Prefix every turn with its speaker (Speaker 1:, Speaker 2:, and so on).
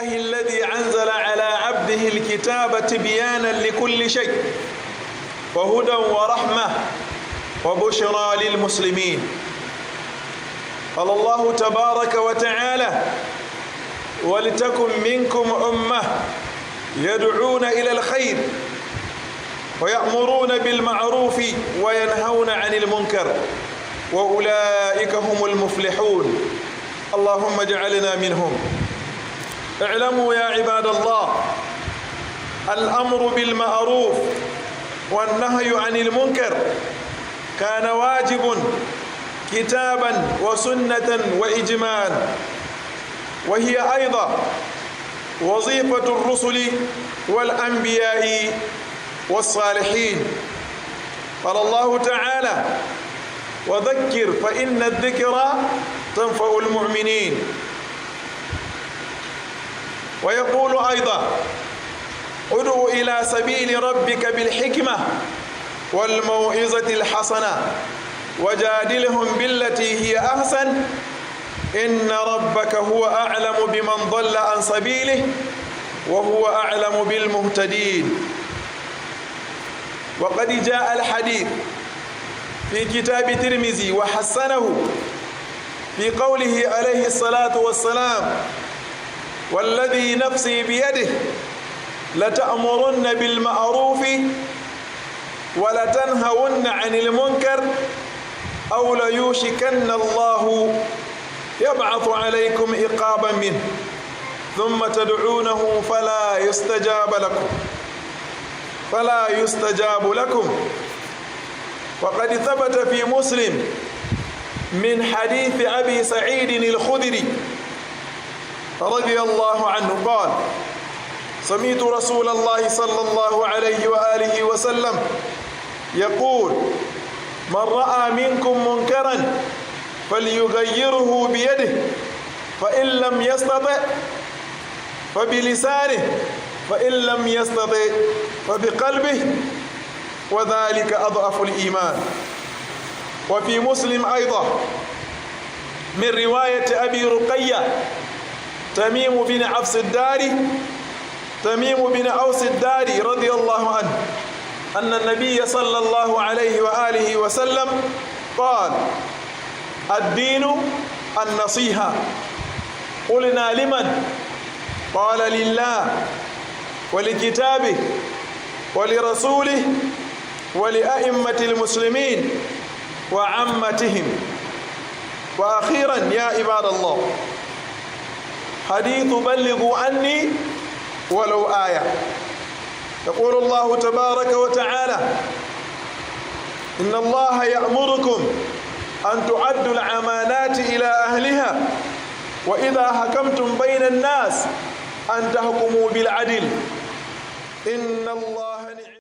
Speaker 1: لله الذي أنزل على عبده الكتاب تبيانا لكل شيء وهدى ورحمة وبشرى للمسلمين. قال الله تبارك وتعالى: ولتكن منكم أمة يدعون إلى الخير ويأمرون بالمعروف وينهون عن المنكر وأولئك هم المفلحون. اللهم اجعلنا منهم. اعلموا يا عباد الله، الأمر بالمعروف والنهي عن المنكر كان واجب كتابا وسنة وإجمالا، وهي أيضا وظيفة الرسل والأنبياء والصالحين. قال الله تعالى: وذكر فإن الذكرى تنفع المؤمنين. ويقول أيضا: ادع إلى سبيل ربك بالحكمة والموعظة الحسنة وجادلهم بالتي هي أحسن إن ربك هو أعلم بمن ضل عن سبيله وهو أعلم بالمهتدين. وقد جاء الحديث في كتاب الترمذي وحسنه في قوله عليه الصلاة والسلام: والذي نفسي بيده لتأمرن بالمعروف ولتنهون عن المنكر أو ليوشكن الله يبعث عليكم عقابا منه ثم تدعونه فلا يستجاب لكم. وقد ثبت في مسلم من حديث أبي سعيد الخدري رضي الله عنه قال: سمعت رسول الله صلى الله عليه وآله وسلم يقول: من رأى منكم منكرا فليغيره بيده، فإن لم يستطع فبلسانه، فإن لم يستطع فبقلبه، وذلك أضعف الإيمان. وفي مسلم أيضا من رواية أبي رقية تميم بن أوس الداري رضي الله عنه أن النبي صلى الله عليه وآله وسلم قال: الدين النصيحة. قلنا: لمن؟ قال: لله ولكتابه ولرسوله ولأئمة المسلمين وعامتهم. وأخيرا يا عباد الله، حديث بلغوا عني ولو آية. يقول الله تبارك وتعالى: إن الله يأمركم أن تعدوا الأمانات إلى أهلها وإذا حكمتم بين الناس أن تحكموا بالعدل إن الله